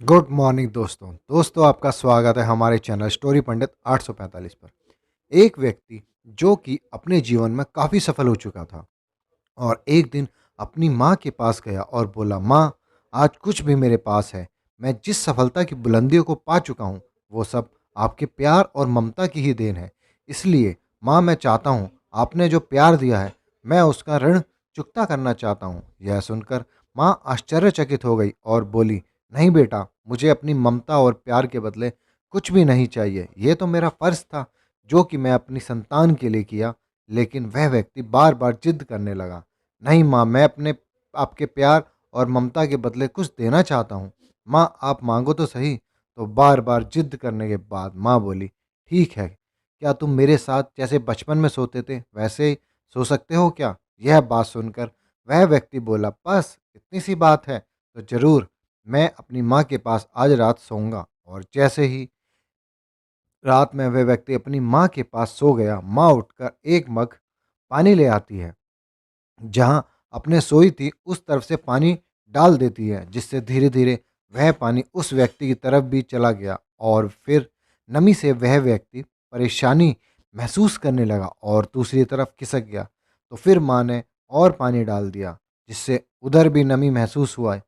Good morning दोस्तों आपका स्वागत है हमारे चैनल स्टोरी पंडित 845 पर। एक व्यक्ति जो कि अपने जीवन में काफ़ी सफल हो चुका था और एक दिन अपनी माँ के पास गया और बोला, माँ, आज कुछ भी मेरे पास है, मैं जिस सफलता की बुलंदियों को पा चुका हूँ वो सब आपके प्यार और ममता की ही देन है। इसलिए माँ, मैं चाहता हूँ आपने जो प्यार दिया है मैं उसका ऋण चुकता करना चाहता हूँ। यह सुनकर माँ आश्चर्यचकित हो गई और बोली, नहीं बेटा, मुझे अपनी ममता और प्यार के बदले कुछ भी नहीं चाहिए। ये तो मेरा फर्ज था जो कि मैं अपनी संतान के लिए किया। लेकिन वह व्यक्ति बार बार जिद करने लगा, नहीं माँ, मैं अपने आपके प्यार और ममता के बदले कुछ देना चाहता हूँ। माँ, आप मांगो तो सही। तो बार बार जिद करने के बाद माँ बोली, ठीक है, क्या तुम मेरे साथ जैसे बचपन में सोते थे वैसे ही सो सकते हो क्या? यह बात सुनकर वह व्यक्ति बोला, बस इतनी सी बात है तो जरूर, मैं अपनी माँ के पास आज रात सोऊंगा। और जैसे ही रात में वह व्यक्ति अपनी माँ के पास सो गया, माँ उठकर एक मग पानी ले आती है, जहाँ अपने सोई थी उस तरफ से पानी डाल देती है, जिससे धीरे धीरे वह पानी उस व्यक्ति की तरफ भी चला गया और फिर नमी से वह व्यक्ति परेशानी महसूस करने लगा और दूसरी तरफ खिसक गया। तो फिर माँ ने और पानी डाल दिया, जिससे उधर भी नमी महसूस हुआ।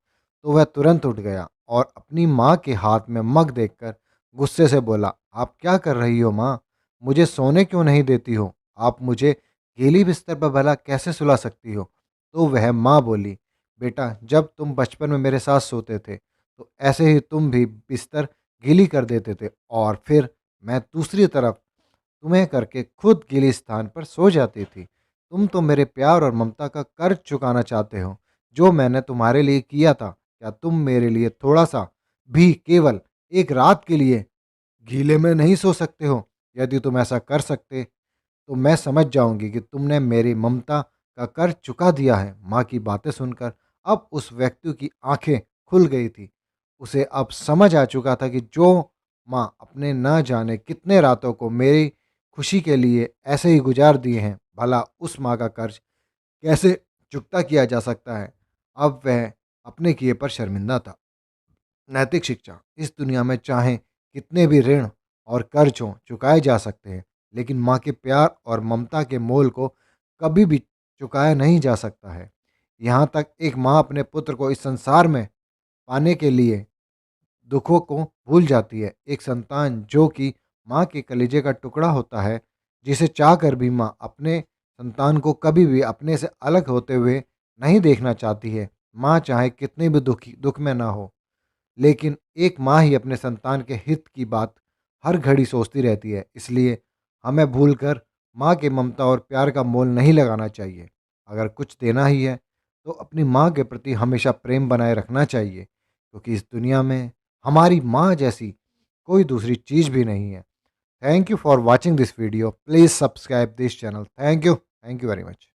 तो वह तुरंत उठ गया और अपनी माँ के हाथ में मग देखकर गुस्से से बोला, आप क्या कर रही हो माँ? मुझे सोने क्यों नहीं देती हो? आप मुझे गीली बिस्तर पर भला कैसे सुला सकती हो? तो वह माँ बोली, बेटा, जब तुम बचपन में मेरे साथ सोते थे तो ऐसे ही तुम भी बिस्तर गीली कर देते थे और फिर मैं दूसरी तरफ तुम्हें करके खुद गीली स्थान पर सो जाती थी। तुम तो मेरे प्यार और ममता का कर्ज चुकाना चाहते हो जो मैंने तुम्हारे लिए किया था। क्या तुम मेरे लिए थोड़ा सा भी, केवल एक रात के लिए, गीले में नहीं सो सकते हो? यदि तुम ऐसा कर सकते तो मैं समझ जाऊंगी कि तुमने मेरी ममता का कर्ज चुका दिया है। माँ की बातें सुनकर अब उस व्यक्ति की आंखें खुल गई थी। उसे अब समझ आ चुका था कि जो माँ अपने न जाने कितने रातों को मेरी खुशी के लिए ऐसे ही गुजार दिए हैं, भला उस माँ का कर्ज कैसे चुकता किया जा सकता है। अब वह अपने किए पर शर्मिंदा था। नैतिक शिक्षा, इस दुनिया में चाहे कितने भी ऋण और कर्ज हों चुकाए जा सकते हैं, लेकिन माँ के प्यार और ममता के मोल को कभी भी चुकाया नहीं जा सकता है। यहाँ तक एक माँ अपने पुत्र को इस संसार में पाने के लिए दुखों को भूल जाती है। एक संतान जो कि माँ के कलेजे का टुकड़ा होता है, जिसे चाह कर भी माँ अपने संतान को कभी भी अपने से अलग होते हुए नहीं देखना चाहती है। माँ चाहे कितने भी दुख में ना हो, लेकिन एक माँ ही अपने संतान के हित की बात हर घड़ी सोचती रहती है। इसलिए हमें भूलकर माँ के ममता और प्यार का मोल नहीं लगाना चाहिए। अगर कुछ देना ही है तो अपनी माँ के प्रति हमेशा प्रेम बनाए रखना चाहिए, क्योंकि इस दुनिया में हमारी माँ जैसी कोई दूसरी चीज़ भी नहीं है। Thank you for watching this video. Please subscribe this channel. Thank you very much.